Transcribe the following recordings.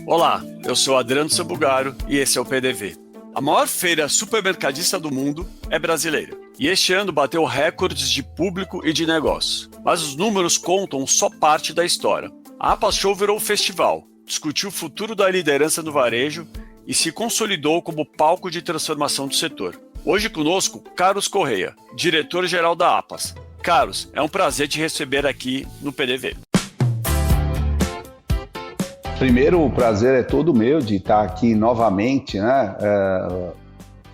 Olá, eu sou Adriano Sabugaro e esse é o PDV. A maior feira supermercadista do mundo é brasileira. E este ano bateu recordes de público e de negócio. Mas os números contam só parte da história. A APAS Show virou festival, discutiu o futuro da liderança do varejo e se consolidou como palco de transformação do setor. Hoje conosco, Carlos Correia, diretor-geral da APAS. Carlos, é um prazer te receber aqui no PDV. Primeiro, o prazer é todo meu de estar aqui novamente, né?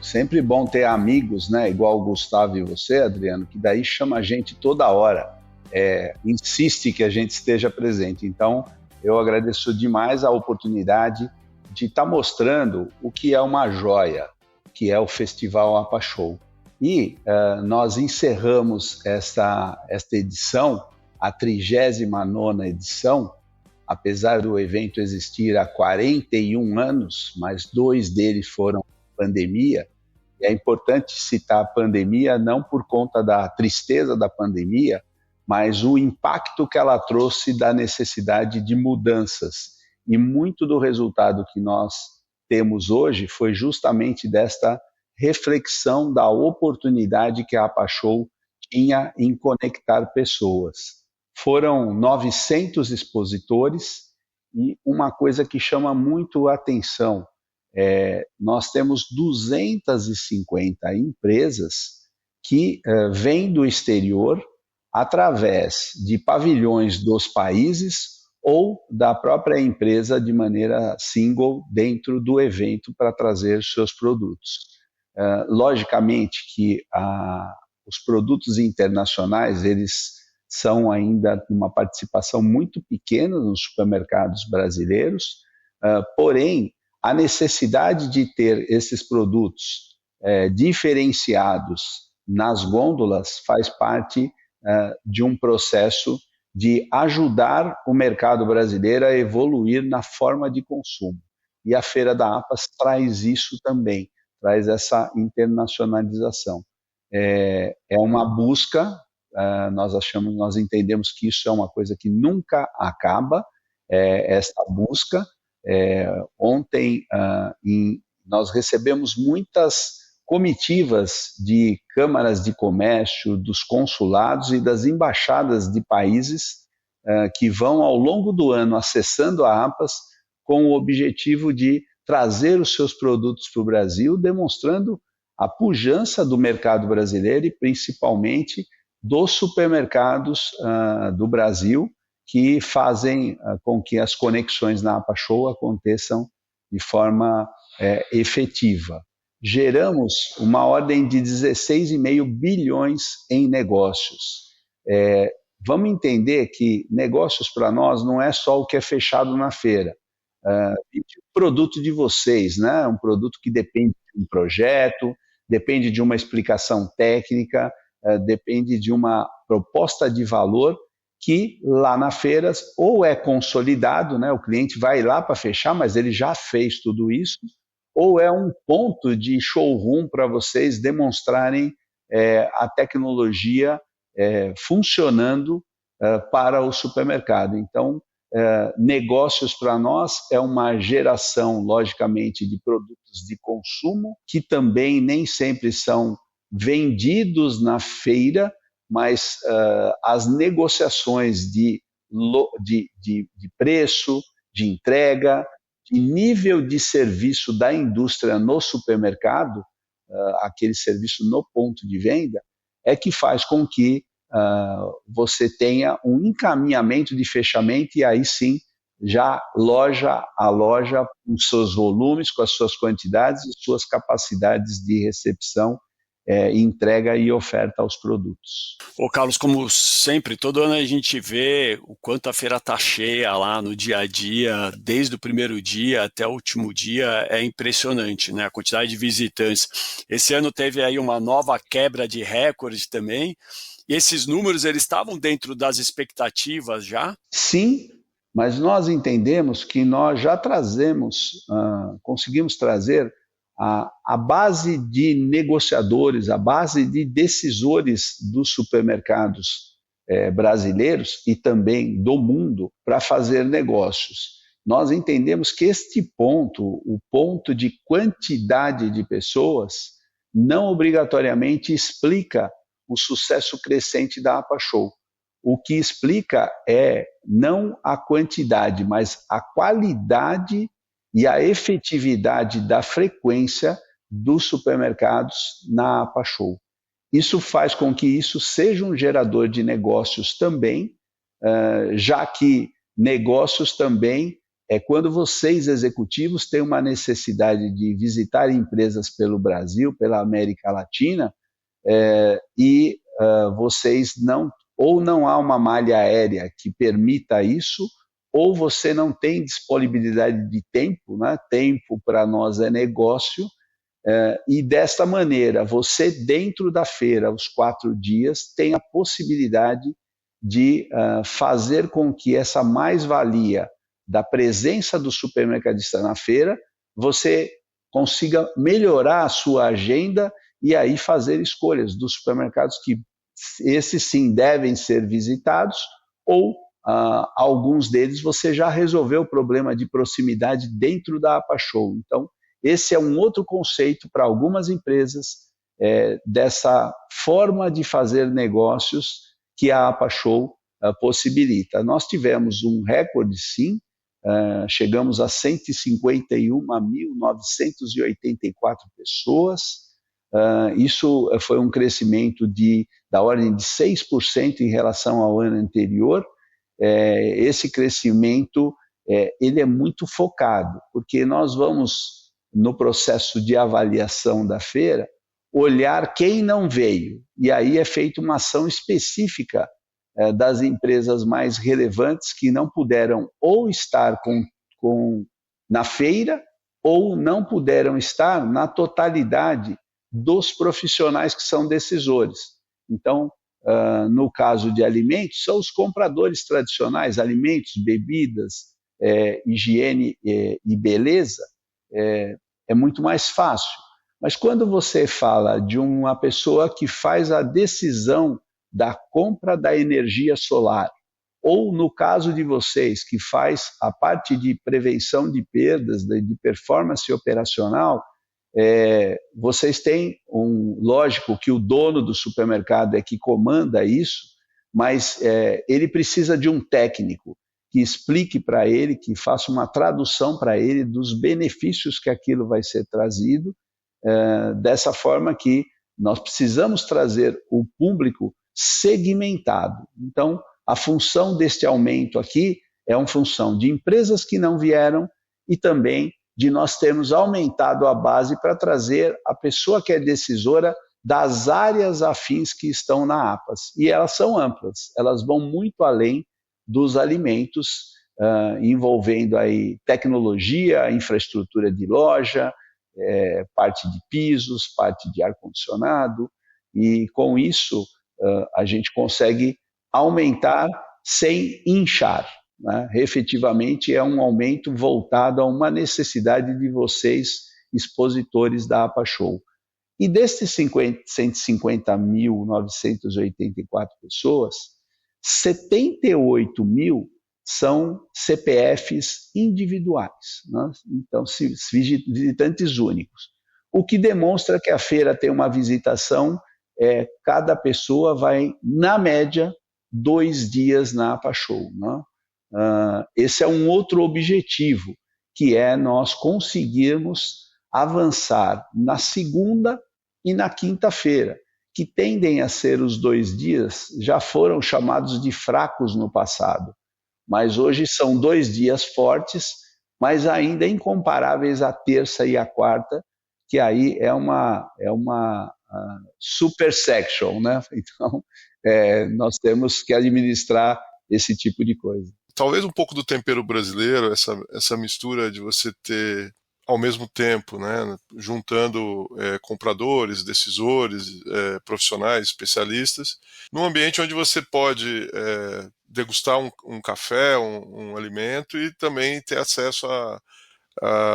Sempre bom ter amigos, né? Igual o Gustavo e você, Adriano, que daí chama a gente toda hora, insiste que a gente esteja presente. Então, eu agradeço demais a oportunidade de estar mostrando o que é uma joia, que é o Festival APAS Show. E nós encerramos esta edição, a 39ª edição, apesar do evento existir há 41 anos, mas 2 deles foram pandemia. E é importante citar a pandemia não por conta da tristeza da pandemia, mas o impacto que ela trouxe da necessidade de mudanças. E muito do resultado que nós temos hoje foi justamente desta reflexão da oportunidade que a APAS Show tinha em conectar pessoas. Foram 900 expositores e uma coisa que chama muito a atenção, nós temos 250 empresas que vêm do exterior através de pavilhões dos países ou da própria empresa de maneira single dentro do evento para trazer seus produtos. Logicamente que os produtos internacionais, eles são ainda uma participação muito pequena nos supermercados brasileiros, porém, a necessidade de ter esses produtos diferenciados nas gôndolas faz parte de um processo de ajudar o mercado brasileiro a evoluir na forma de consumo. E a Feira da APAS traz isso também, traz essa internacionalização. É uma busca. Nós entendemos que isso é uma coisa que nunca acaba, esta busca. Ontem nós recebemos muitas comitivas de câmaras de comércio, dos consulados e das embaixadas de países que vão ao longo do ano acessando a APAS com o objetivo de trazer os seus produtos para o Brasil, demonstrando a pujança do mercado brasileiro e principalmente dos supermercados do Brasil, que fazem com que as conexões na APAS Show aconteçam de forma efetiva. Geramos uma ordem de 16,5 bilhões em negócios. Vamos entender que negócios para nós não é só o que é fechado na feira. O produto de vocês, né? Um produto que depende de um projeto, depende de uma explicação técnica, depende de uma proposta de valor que lá na feira ou é consolidado, né? O cliente vai lá para fechar, mas ele já fez tudo isso, ou é um ponto de showroom para vocês demonstrarem a tecnologia funcionando para o supermercado. Então, negócios para nós é uma geração, logicamente, de produtos de consumo, que também nem sempre são vendidos na feira, mas as negociações de preço, de entrega, de nível de serviço da indústria no supermercado, aquele serviço no ponto de venda, é que faz com que você tenha um encaminhamento de fechamento e aí sim, já loja a loja, com os seus volumes, com as suas quantidades e suas capacidades de recepção, entrega e oferta aos produtos. Ô Carlos, como sempre, todo ano a gente vê o quanto a feira está cheia lá no dia a dia, desde o primeiro dia até o último dia, é impressionante, né? A quantidade de visitantes. Esse ano teve aí uma nova quebra de recorde também, e esses números, eles estavam dentro das expectativas já? Sim, mas nós entendemos que nós já conseguimos trazer a base de negociadores, a base de decisores dos supermercados brasileiros e também do mundo para fazer negócios. Nós entendemos que este ponto, o ponto de quantidade de pessoas, não obrigatoriamente explica o sucesso crescente da APA Show. O que explica é não a quantidade, mas a qualidade e a efetividade da frequência dos supermercados na APA Show. Isso faz com que isso seja um gerador de negócios também, já que negócios também é quando vocês, executivos, têm uma necessidade de visitar empresas pelo Brasil, pela América Latina, e vocês não há uma malha aérea que permita isso, ou você não tem disponibilidade de tempo, né? Tempo para nós é negócio, e desta maneira, você dentro da feira, os 4 dias, tem a possibilidade de fazer com que essa mais-valia da presença do supermercadista na feira, você consiga melhorar a sua agenda e aí fazer escolhas dos supermercados que esses sim devem ser visitados, ou alguns deles você já resolveu o problema de proximidade dentro da APA Show. Então, esse é um outro conceito para algumas empresas dessa forma de fazer negócios que a APA Show possibilita. Nós tivemos um recorde, sim, chegamos a 151.984 pessoas. Isso foi um crescimento da ordem de 6% em relação ao ano anterior. Esse crescimento ele é muito focado, porque nós vamos, no processo de avaliação da feira, olhar quem não veio, e aí é feita uma ação específica das empresas mais relevantes que não puderam ou estar na feira ou não puderam estar na totalidade dos profissionais que são decisores. Então, no caso de alimentos, são os compradores tradicionais, alimentos, bebidas, higiene e beleza, é muito mais fácil. Mas quando você fala de uma pessoa que faz a decisão da compra da energia solar, ou no caso de vocês, que faz a parte de prevenção de perdas, de performance operacional, vocês têm, lógico que o dono do supermercado é que comanda isso, mas ele precisa de um técnico que explique para ele, que faça uma tradução para ele dos benefícios que aquilo vai ser trazido, dessa forma que nós precisamos trazer o público segmentado. Então, a função deste aumento aqui é uma função de empresas que não vieram e também de nós termos aumentado a base para trazer a pessoa que é decisora das áreas afins que estão na APAS. E elas são amplas, elas vão muito além dos alimentos, envolvendo aí tecnologia, infraestrutura de loja, parte de pisos, parte de ar-condicionado, e com isso a gente consegue aumentar sem inchar. Né? Efetivamente é um aumento voltado a uma necessidade de vocês, expositores da APA Show. E destes 150.984 pessoas, 78 mil são CPFs individuais, né? Então, visitantes únicos. O que demonstra que a feira tem uma visitação, cada pessoa vai, na média, 2 dias na APA Show. Né? Esse é um outro objetivo, que é nós conseguirmos avançar na segunda e na quinta-feira, que tendem a ser os 2 dias, já foram chamados de fracos no passado, mas hoje são 2 dias fortes, mas ainda incomparáveis à terça e à quarta, que aí é uma super section, né? Então, nós temos que administrar esse tipo de coisa. Talvez um pouco do tempero brasileiro, essa mistura de você ter, ao mesmo tempo, né, juntando compradores, decisores, profissionais, especialistas, num ambiente onde você pode degustar um café, um alimento, e também ter acesso a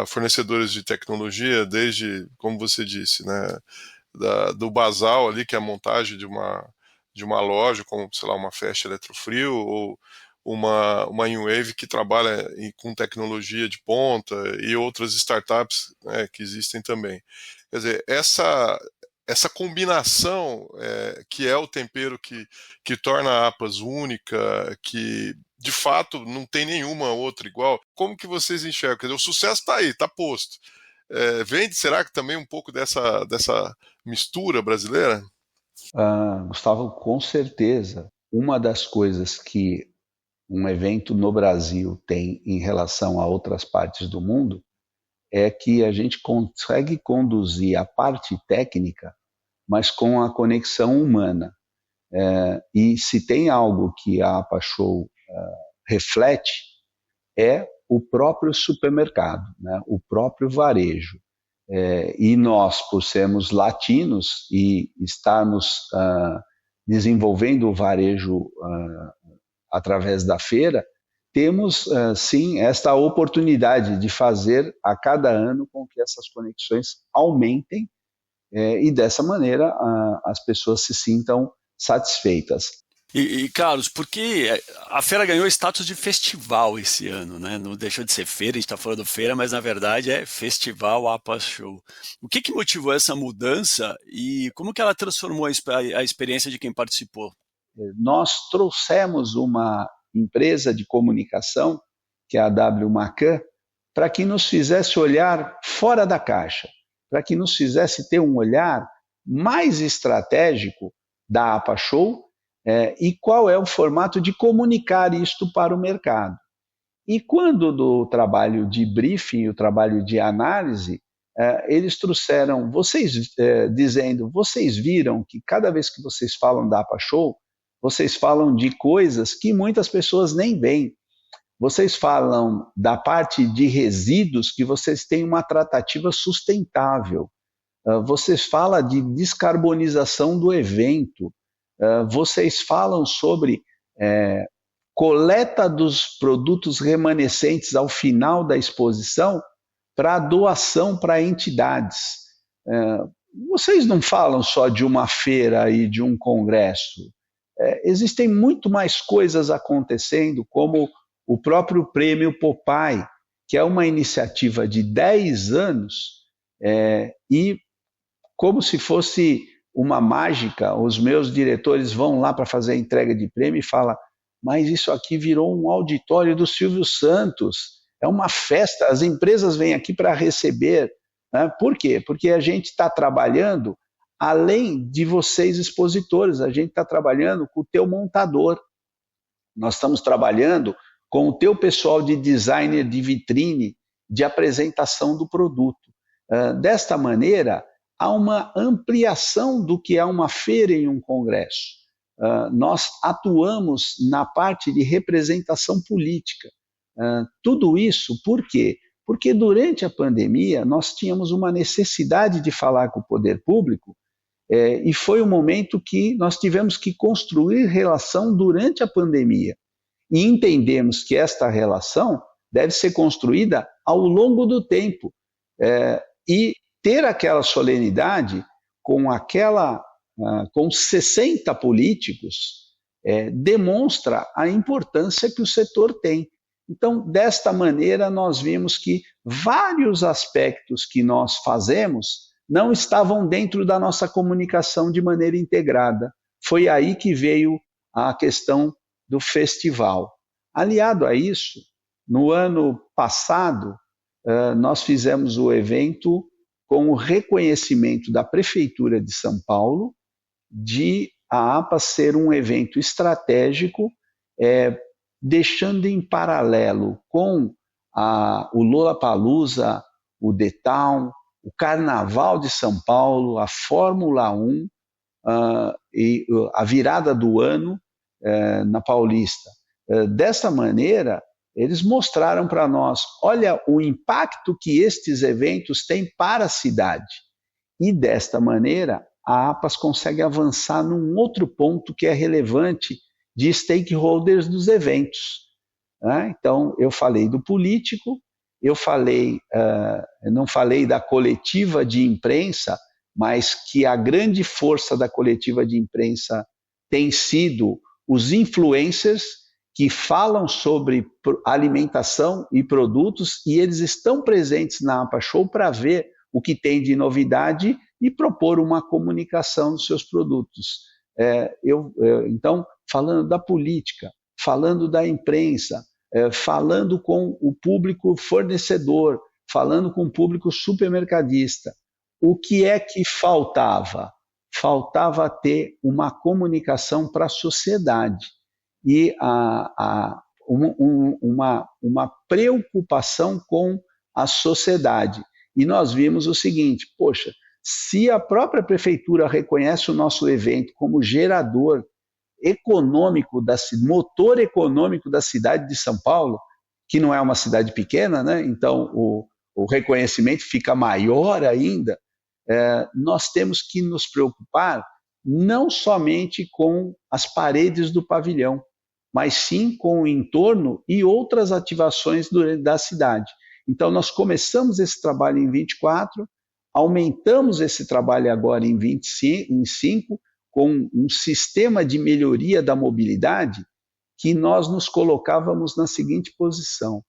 fornecedores de tecnologia, desde, como você disse, né, do basal ali, que é a montagem de uma de uma loja, como, sei lá, uma Fast Eletrofrio ou uma InWave que trabalha com tecnologia de ponta e outras startups, né, que existem também. Quer dizer, essa combinação que é o tempero que torna a APAS única, que de fato não tem nenhuma outra igual. Como que vocês enxergam? Quer dizer, o sucesso está aí, está posto. Será que também um pouco dessa mistura brasileira? Gustavo, com certeza. Uma das coisas que um evento no Brasil tem em relação a outras partes do mundo é que a gente consegue conduzir a parte técnica, mas com a conexão humana. E se tem algo que a APA Show reflete, é o próprio supermercado, né? O próprio varejo. E nós, por sermos latinos e estarmos desenvolvendo o varejo através da feira, temos, sim, esta oportunidade de fazer a cada ano com que essas conexões aumentem e, dessa maneira, as pessoas se sintam satisfeitas. E Carlos, porque a feira ganhou status de festival esse ano, né? Não deixou de ser feira, a gente está falando feira, mas na verdade é Festival APAS Show. O que motivou essa mudança e como que ela transformou a experiência de quem participou? Nós trouxemos uma empresa de comunicação, que é a W Macan, para que nos fizesse olhar fora da caixa, para que nos fizesse ter um olhar mais estratégico da APA Show e qual é o formato de comunicar isto para o mercado. E quando do trabalho de briefing, o trabalho de análise, eles trouxeram, dizendo, vocês viram que cada vez que vocês falam da APA Show, vocês falam de coisas que muitas pessoas nem veem. Vocês falam da parte de resíduos que vocês têm uma tratativa sustentável. Vocês falam de descarbonização do evento. Vocês falam sobre coleta dos produtos remanescentes ao final da exposição para doação para entidades. Vocês não falam só de uma feira e de um congresso. Existem muito mais coisas acontecendo, como o próprio Prêmio Popeye, que é uma iniciativa de 10 anos, e como se fosse uma mágica, os meus diretores vão lá para fazer a entrega de prêmio e falam, mas isso aqui virou um auditório do Silvio Santos, é uma festa, as empresas vêm aqui para receber. Né? Por quê? Porque a gente está trabalhando além de vocês expositores, a gente está trabalhando com o teu montador, nós estamos trabalhando com o teu pessoal de designer de vitrine, de apresentação do produto. Desta maneira, há uma ampliação do que é uma feira em um congresso. Nós atuamos na parte de representação política. Tudo isso por quê? Porque durante a pandemia nós tínhamos uma necessidade de falar com o poder público e foi um momento que nós tivemos que construir relação durante a pandemia. E entendemos que esta relação deve ser construída ao longo do tempo. E ter aquela solenidade com 60 políticos demonstra a importância que o setor tem. Então, desta maneira, nós vimos que vários aspectos que nós fazemos não estavam dentro da nossa comunicação de maneira integrada. Foi aí que veio a questão do festival. Aliado a isso, no ano passado, nós fizemos o evento com o reconhecimento da Prefeitura de São Paulo de a APA ser um evento estratégico, deixando em paralelo com o Lollapalooza, o The Town, o Carnaval de São Paulo, a Fórmula 1 e a virada do ano na Paulista. Desta maneira, eles mostraram para nós, olha o impacto que estes eventos têm para a cidade. E desta maneira, a APAS consegue avançar num outro ponto que é relevante de stakeholders dos eventos. Então, eu falei do político, eu não falei da coletiva de imprensa, mas que a grande força da coletiva de imprensa têm sido os influencers que falam sobre alimentação e produtos, e eles estão presentes na APA Show para ver o que tem de novidade e propor uma comunicação dos seus produtos. Então, falando da política, falando da imprensa, falando com o público fornecedor, falando com o público supermercadista, o que é que faltava? Faltava ter uma comunicação para a sociedade e uma preocupação com a sociedade. E nós vimos o seguinte, poxa, se a própria prefeitura reconhece o nosso evento como gerador econômico, motor econômico da cidade de São Paulo, que não é uma cidade pequena, né? Então o reconhecimento fica maior ainda, nós temos que nos preocupar não somente com as paredes do pavilhão, mas sim com o entorno e outras ativações da cidade. Então, nós começamos esse trabalho em 24, aumentamos esse trabalho agora em 25, com um sistema de melhoria da mobilidade que nós nos colocávamos na seguinte posição.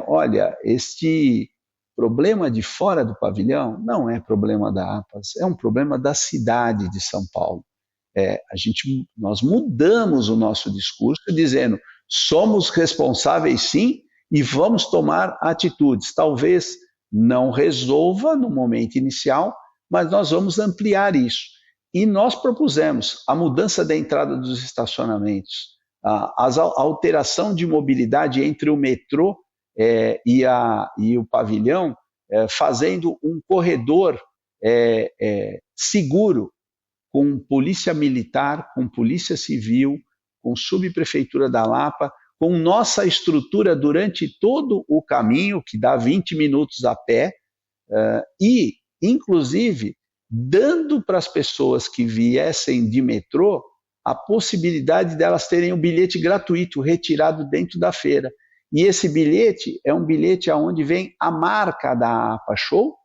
Olha, este problema de fora do pavilhão não é problema da APAS, é um problema da cidade de São Paulo. Nós mudamos o nosso discurso dizendo, somos responsáveis sim e vamos tomar atitudes. Talvez não resolva no momento inicial, mas nós vamos ampliar isso. E nós propusemos a mudança da entrada dos estacionamentos, a alteração de mobilidade entre o metrô e o pavilhão, fazendo um corredor seguro, com polícia militar, com polícia civil, com subprefeitura da Lapa, com nossa estrutura durante todo o caminho, que dá 20 minutos a pé, e, inclusive, dando para as pessoas que viessem de metrô a possibilidade delas terem um bilhete gratuito retirado dentro da feira. E esse bilhete é um bilhete onde vem a marca da APA Show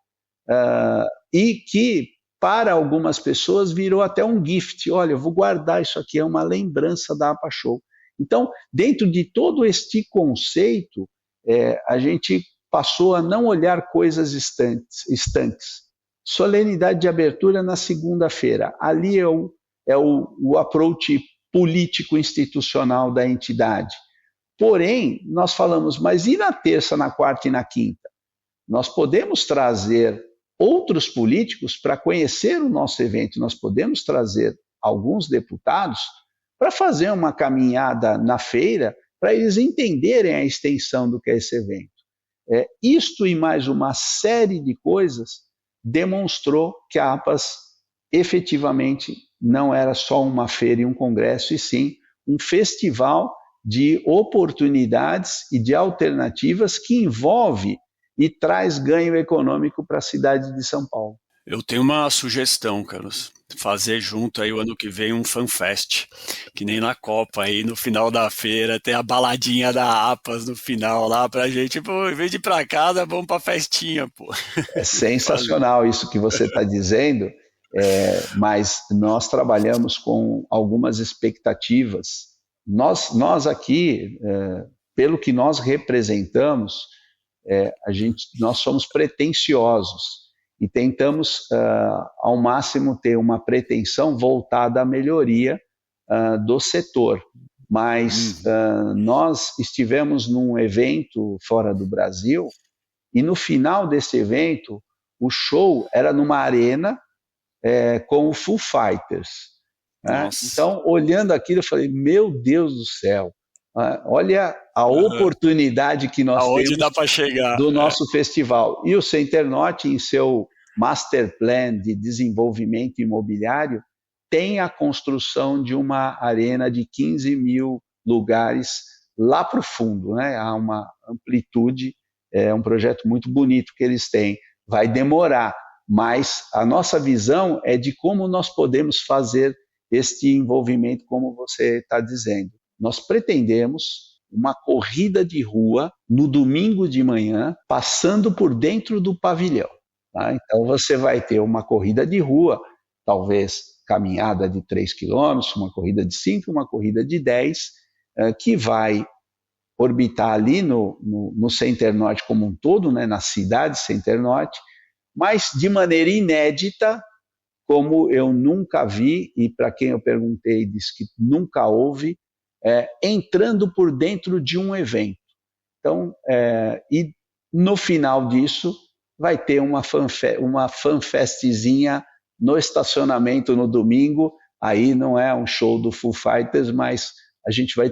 e que, para algumas pessoas, virou até um gift. Olha, eu vou guardar isso aqui, é uma lembrança da APA Show. Então, dentro de todo este conceito, a gente passou a não olhar coisas estanques. Solenidade de abertura na segunda-feira. Ali é o approach político-institucional da entidade. Porém, nós falamos, mas e na terça, na quarta e na quinta? Nós podemos trazer outros políticos para conhecer o nosso evento, nós podemos trazer alguns deputados para fazer uma caminhada na feira, para eles entenderem a extensão do que é esse evento. Isto e mais uma série de coisas demonstrou que a APAS efetivamente não era só uma feira e um congresso, e sim um festival de oportunidades e de alternativas que envolve e traz ganho econômico para a cidade de São Paulo. Eu tenho uma sugestão, Carlos. Fazer junto aí o ano que vem um FanFest, que nem na Copa aí, no final da feira, tem a baladinha da APAS no final lá pra gente, pô, em vez de ir pra casa, vamos pra festinha, pô. É sensacional isso que você está dizendo, mas nós trabalhamos com algumas expectativas. Nós aqui, pelo que nós representamos, nós somos pretensiosos e tentamos, ao máximo, ter uma pretensão voltada à melhoria do setor. Mas nós estivemos num evento fora do Brasil e no final desse evento, o show era numa arena com o Foo Fighters. Né? Então, olhando aquilo, eu falei, meu Deus do céu, olha a oportunidade que nós temos dá para chegar, do nosso festival. E o Centernorte, em seu Master Plan de desenvolvimento imobiliário, tem a construção de uma arena de 15 mil lugares lá para o fundo. Né? Há uma amplitude, um projeto muito bonito que eles têm. Vai demorar, mas a nossa visão é de como nós podemos fazer este envolvimento, como você está dizendo. Nós pretendemos uma corrida de rua no domingo de manhã, passando por dentro do pavilhão. Tá? Então você vai ter uma corrida de rua, talvez caminhada de 3 quilômetros, uma corrida de 5, uma corrida de 10, que vai orbitar ali no Center Norte como um todo, né, na cidade Center Norte, mas de maneira inédita, como eu nunca vi, e para quem eu perguntei disse que nunca houve, entrando por dentro de um evento. Então, e no final disso, vai ter uma fanfestzinha no estacionamento no domingo. Aí não é um show do Foo Fighters, mas a gente vai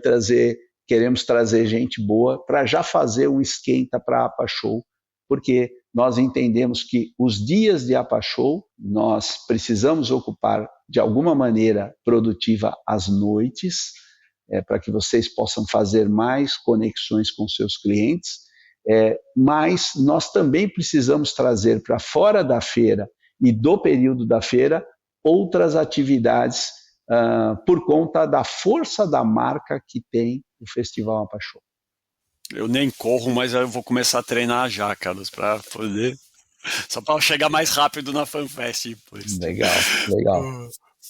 queremos trazer gente boa para já fazer um esquenta para a APA Show, porque nós entendemos que os dias de APA Show nós precisamos ocupar de alguma maneira produtiva as noites, para que vocês possam fazer mais conexões com seus clientes, mas nós também precisamos trazer para fora da feira e do período da feira outras atividades por conta da força da marca que tem o Festival APA Show. Eu nem corro, mas eu vou começar a treinar já, Carlos, para poder... Só para chegar mais rápido na FanFest. Depois. Legal.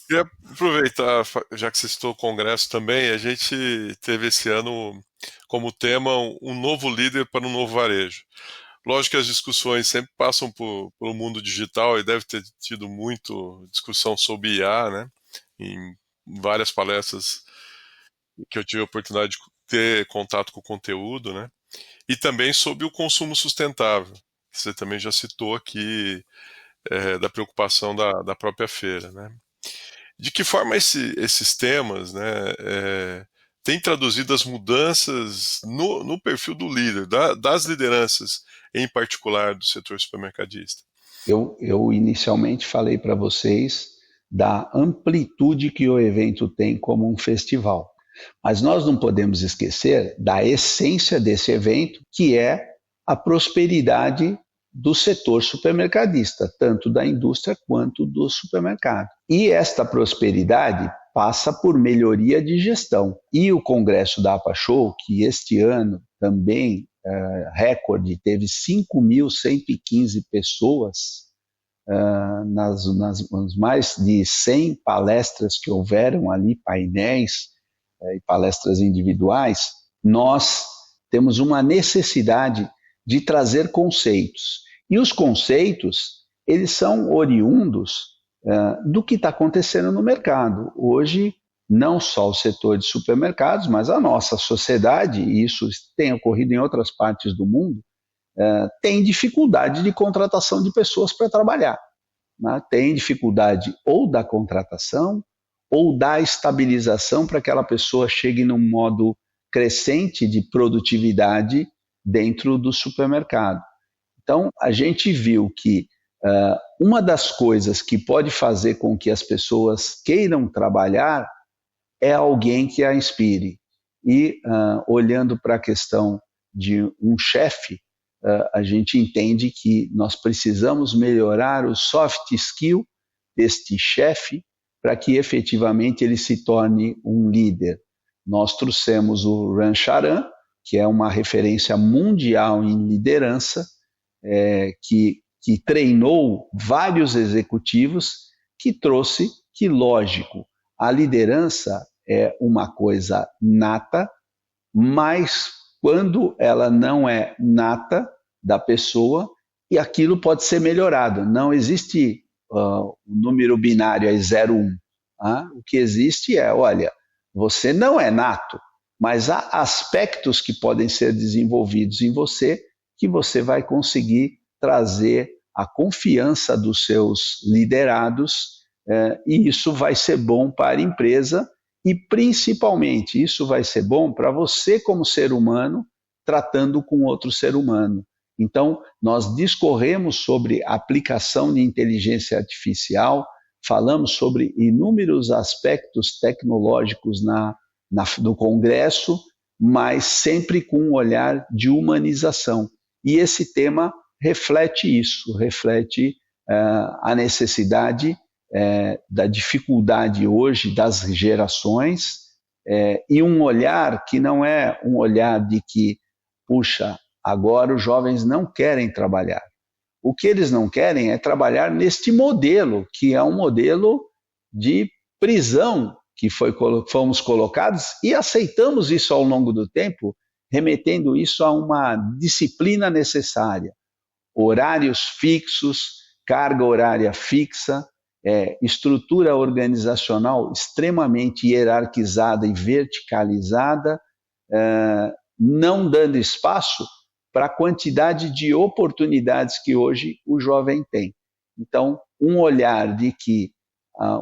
Queria aproveitar, já que você citou o Congresso também, a gente teve esse ano como tema um novo líder para um novo varejo. Lógico que as discussões sempre passam pelo mundo digital e deve ter tido muito discussão sobre IA, né? Em várias palestras que eu tive a oportunidade de ter contato com o conteúdo, né? E também sobre o consumo sustentável, que você também já citou aqui, da preocupação da própria feira, né? De que forma esses temas, né, têm traduzido as mudanças no perfil do líder, das lideranças, em particular do setor supermercadista? Eu inicialmente falei para vocês da amplitude que o evento tem como um festival. Mas nós não podemos esquecer da essência desse evento, que é a prosperidade do setor supermercadista, tanto da indústria quanto do supermercado. E esta prosperidade passa por melhoria de gestão. E o Congresso da APA Show, que este ano também, recorde, teve 5.115 pessoas nas mais de 100 palestras que houveram ali, painéis e palestras individuais, nós temos uma necessidade de trazer conceitos. E os conceitos, eles são oriundos do que está acontecendo no mercado. Hoje, não só o setor de supermercados, mas a nossa sociedade, e isso tem ocorrido em outras partes do mundo, tem dificuldade de contratação de pessoas para trabalhar. Né? Tem dificuldade ou da contratação ou da estabilização para que aquela pessoa chegue num modo crescente de produtividade dentro do supermercado. Então, a gente viu que uma das coisas que pode fazer com que as pessoas queiram trabalhar é alguém que a inspire. E, olhando para a questão de um chefe, a gente entende que nós precisamos melhorar o soft skill deste chefe para que efetivamente ele se torne um líder. Nós trouxemos o Ram Charan, que é uma referência mundial em liderança, que treinou vários executivos, que trouxe que, lógico, a liderança é uma coisa nata, mas quando ela não é nata da pessoa, e aquilo pode ser melhorado. Não existe o número binário é 0, 1. O que existe é, olha, você não é nato, mas há aspectos que podem ser desenvolvidos em você que você vai conseguir trazer a confiança dos seus liderados, e isso vai ser bom para a empresa e, principalmente, isso vai ser bom para você como ser humano, tratando com outro ser humano. Então, nós discorremos sobre a aplicação de inteligência artificial, falamos sobre inúmeros aspectos tecnológicos no Congresso, mas sempre com um olhar de humanização. E esse tema reflete isso, reflete a necessidade da dificuldade hoje das gerações, e um olhar que não é um olhar de que, puxa, agora os jovens não querem trabalhar. O que eles não querem é trabalhar neste modelo, que é um modelo de prisão que fomos colocados e aceitamos isso ao longo do tempo, remetendo isso a uma disciplina necessária. Horários fixos, carga horária fixa, estrutura organizacional extremamente hierarquizada e verticalizada, não dando espaço para a quantidade de oportunidades que hoje o jovem tem. Então, um olhar de que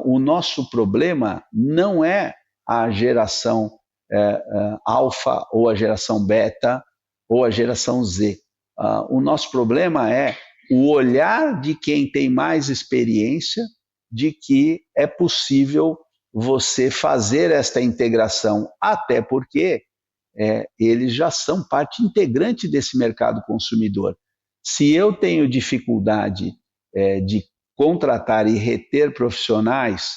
o nosso problema não é a geração alfa ou a geração beta ou a geração Z. O nosso problema é o olhar de quem tem mais experiência de que é possível você fazer esta integração, até porque eles já são parte integrante desse mercado consumidor. Se eu tenho dificuldade de contratar e reter profissionais,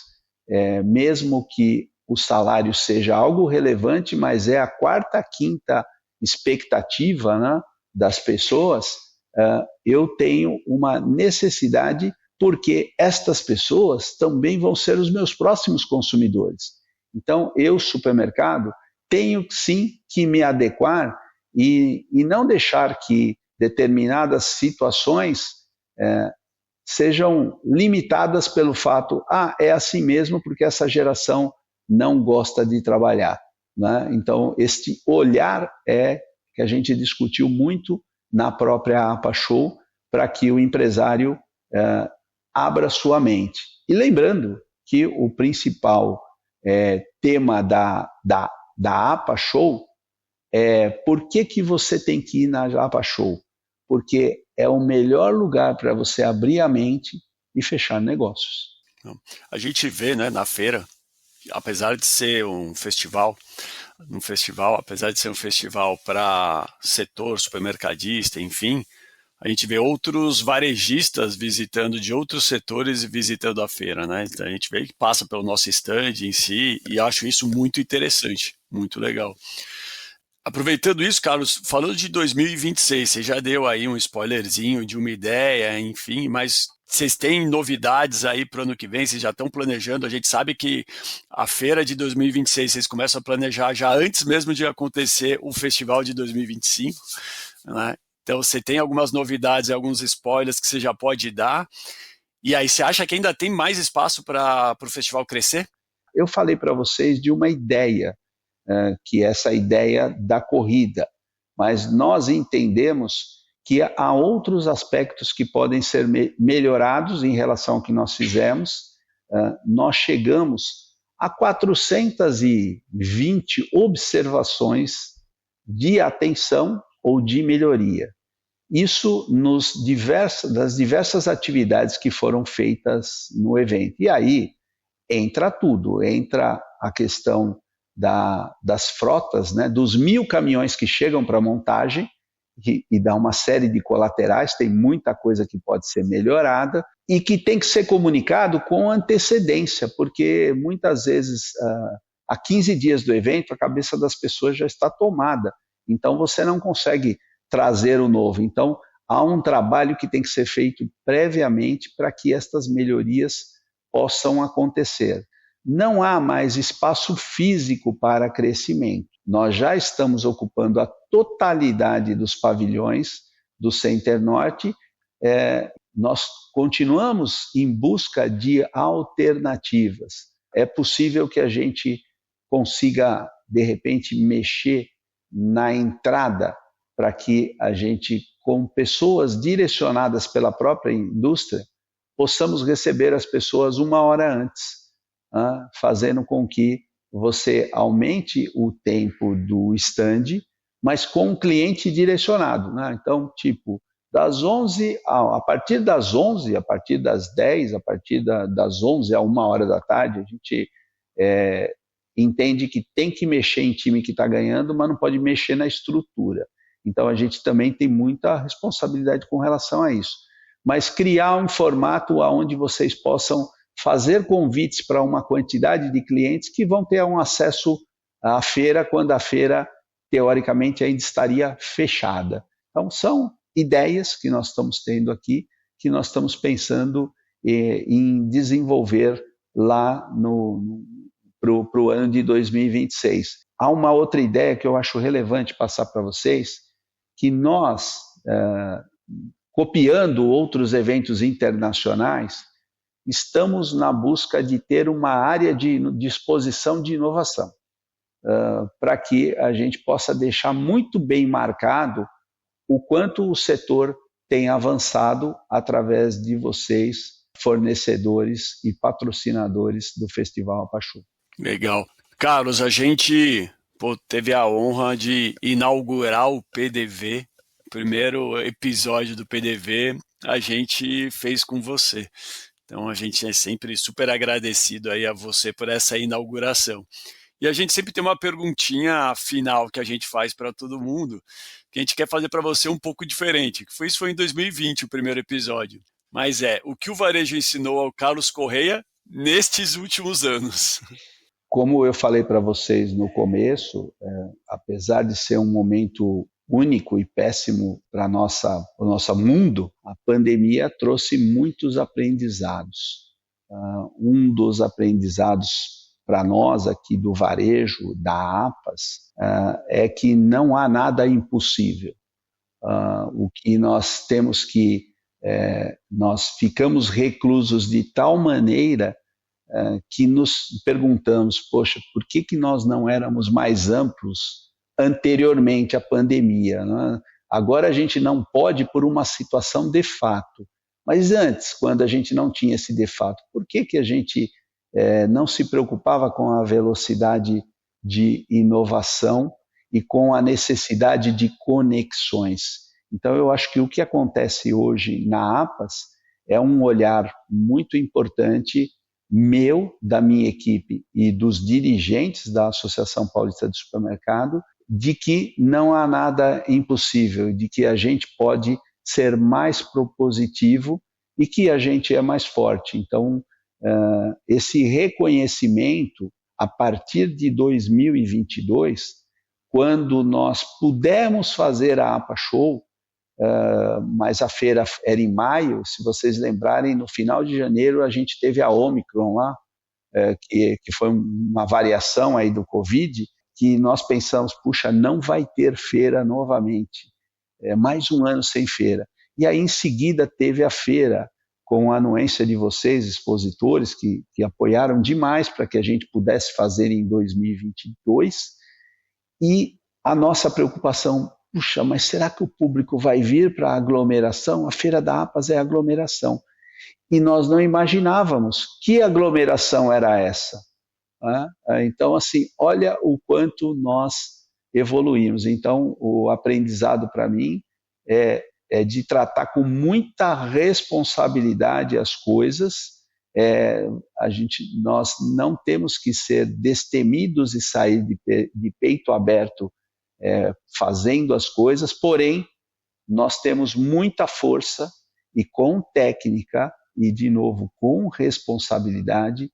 mesmo que o salário seja algo relevante, mas é a quarta, quinta expectativa, né, das pessoas, eu tenho uma necessidade, porque estas pessoas também vão ser os meus próximos consumidores. Então, eu, supermercado, tenho sim que me adequar e não deixar que determinadas situações sejam limitadas pelo fato, é assim mesmo porque essa geração não gosta de trabalhar, né? Então, este olhar que a gente discutiu muito na própria APA Show para que o empresário abra sua mente. E lembrando que o principal tema da APA Show é por que você tem que ir na APA Show? Porque é o melhor lugar para você abrir a mente e fechar negócios. A gente vê, né, na feira, apesar de ser um festival, apesar de ser um festival para setor supermercadista, enfim, a gente vê outros varejistas visitando de outros setores e visitando a feira, né? Então a gente vê que passa pelo nosso stand em si e acho isso muito interessante, muito legal. Aproveitando isso, Carlos, falando de 2026, você já deu aí um spoilerzinho de uma ideia, enfim, mas vocês têm novidades aí para o ano que vem? Vocês já estão planejando? A gente sabe que a feira de 2026 vocês começam a planejar já antes mesmo de acontecer o festival de 2025, né? Então você tem algumas novidades, alguns spoilers que você já pode dar. E aí, você acha que ainda tem mais espaço para o festival crescer? Eu falei para vocês de uma ideia, que é essa ideia da corrida, mas nós entendemos que há outros aspectos que podem ser melhorados em relação ao que nós fizemos. Nós chegamos a 420 observações de atenção ou de melhoria. Isso das diversas atividades que foram feitas no evento. E aí entra tudo, entra a questão das frotas, né, dos 1.000 caminhões que chegam para a montagem e dá uma série de colaterais, tem muita coisa que pode ser melhorada e que tem que ser comunicado com antecedência, porque muitas vezes, há 15 dias do evento, a cabeça das pessoas já está tomada, então você não consegue trazer o novo. Então, há um trabalho que tem que ser feito previamente para que estas melhorias possam acontecer. Não há mais espaço físico para crescimento. Nós já estamos ocupando a totalidade dos pavilhões do Center Norte. Nós continuamos em busca de alternativas. É possível que a gente consiga, de repente, mexer na entrada para que a gente, com pessoas direcionadas pela própria indústria, possamos receber as pessoas 1 hora antes, fazendo com que você aumente o tempo do stand, mas com um cliente direcionado, né? Então, tipo, a partir das 11, a partir das 10, a partir das 11 a 1 hora da tarde, a gente entende que tem que mexer em time que está ganhando, mas não pode mexer na estrutura. Então, a gente também tem muita responsabilidade com relação a isso. Mas criar um formato onde vocês possam fazer convites para uma quantidade de clientes que vão ter um acesso à feira quando a feira, teoricamente, ainda estaria fechada. Então, são ideias que nós estamos tendo aqui, que nós estamos pensando em desenvolver lá para o ano de 2026. Há uma outra ideia que eu acho relevante passar para vocês, que nós, copiando outros eventos internacionais, estamos na busca de ter uma área de exposição de inovação, para que a gente possa deixar muito bem marcado o quanto o setor tem avançado através de vocês, fornecedores e patrocinadores do Festival Apachu. Legal. Carlos, a gente teve a honra de inaugurar o PDV, o primeiro episódio do PDV a gente fez com você. Então a gente é sempre super agradecido aí a você por essa inauguração. E a gente sempre tem uma perguntinha final que a gente faz para todo mundo, que a gente quer fazer para você um pouco diferente. Isso foi em 2020 o primeiro episódio. Mas o que o varejo ensinou ao Carlos Correia nestes últimos anos? Como eu falei para vocês no começo, apesar de ser um momento único e péssimo para o nosso mundo, a pandemia trouxe muitos aprendizados. Um dos aprendizados para nós aqui do varejo, da APAS, é que não há nada impossível. O que nós temos nós ficamos reclusos de tal maneira que nos perguntamos, poxa, por que nós não éramos mais amplos anteriormente à pandemia? Né? Agora a gente não pode por uma situação de fato, mas antes, quando a gente não tinha esse de fato, por que a gente não se preocupava com a velocidade de inovação e com a necessidade de conexões? Então, eu acho que o que acontece hoje na APAS é um olhar muito importante meu, da minha equipe e dos dirigentes da Associação Paulista de Supermercado, de que não há nada impossível, de que a gente pode ser mais propositivo e que a gente é mais forte. Então, esse reconhecimento, a partir de 2022, quando nós pudemos fazer a APA Show, mas a feira era em maio, se vocês lembrarem, no final de janeiro a gente teve a Omicron lá, que foi uma variação aí do Covid, que nós pensamos, puxa, não vai ter feira novamente, mais um ano sem feira. E aí em seguida teve a feira, com a anuência de vocês, expositores, que apoiaram demais para que a gente pudesse fazer em 2022, e a nossa preocupação, puxa, mas será que o público vai vir para a aglomeração? A Feira da APAS é aglomeração. E nós não imaginávamos que aglomeração era essa. Né? Então, assim, olha o quanto nós evoluímos. Então, o aprendizado para mim é de tratar com muita responsabilidade as coisas. Nós não temos que ser destemidos e sair de peito aberto fazendo as coisas, porém, nós temos muita força e com técnica e, de novo, com responsabilidade,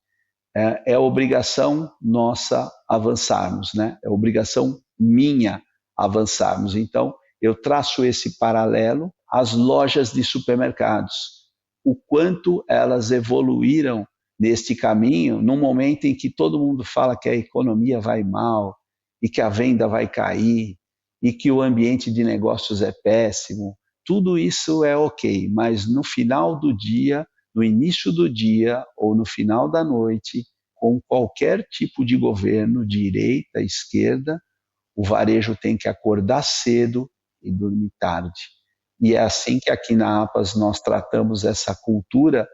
é obrigação nossa avançarmos, né? É obrigação minha avançarmos. Então, eu traço esse paralelo às lojas de supermercados, o quanto elas evoluíram neste caminho, num momento em que todo mundo fala que a economia vai mal, e que a venda vai cair, e que o ambiente de negócios é péssimo. Tudo isso é ok, mas no final do dia, no início do dia ou no final da noite, com qualquer tipo de governo, direita, esquerda, o varejo tem que acordar cedo e dormir tarde. E é assim que aqui na APAS nós tratamos essa cultura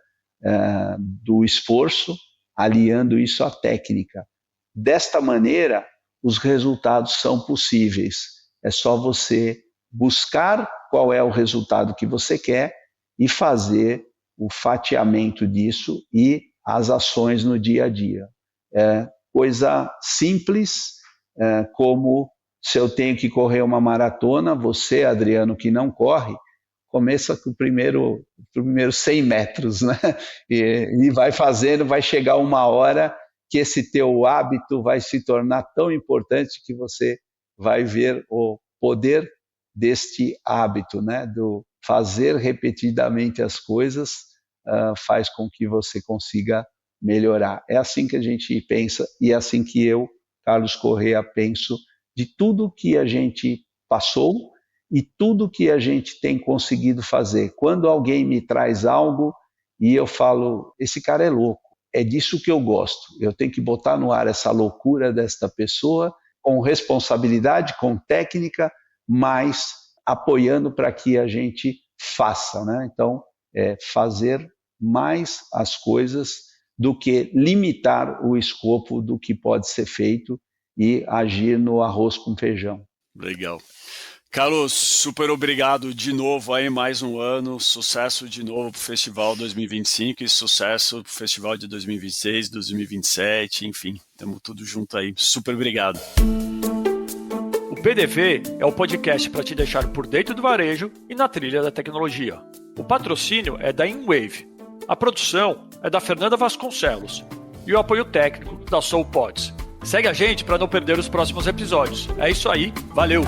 do esforço, aliando isso à técnica. Desta maneira, os resultados são possíveis. É só você buscar qual é o resultado que você quer e fazer o fatiamento disso e as ações no dia a dia. É coisa simples, como se eu tenho que correr uma maratona, você, Adriano, que não corre, começa com o primeiro 100 metros, né? E vai fazendo, vai chegar uma hora que esse teu hábito vai se tornar tão importante que você vai ver o poder deste hábito, né? Do fazer repetidamente as coisas faz com que você consiga melhorar. É assim que a gente pensa e é assim que eu, Carlos Corrêa, penso de tudo que a gente passou e tudo que a gente tem conseguido fazer. Quando alguém me traz algo e eu falo, esse cara é louco, é disso que eu gosto. Eu tenho que botar no ar essa loucura desta pessoa com responsabilidade, com técnica, mas apoiando para que a gente faça, né? Então, fazer mais as coisas do que limitar o escopo do que pode ser feito e agir no arroz com feijão. Legal. Carlos, super obrigado de novo aí, mais um ano, sucesso de novo para o Festival 2025 e sucesso para o Festival de 2026, 2027, enfim, estamos tudo junto aí. Super obrigado. O PDV é o podcast para te deixar por dentro do varejo e na trilha da tecnologia. O patrocínio é da InWave. A produção é da Fernanda Vasconcelos e o apoio técnico da SoulPods. Segue a gente para não perder os próximos episódios. É isso aí, valeu!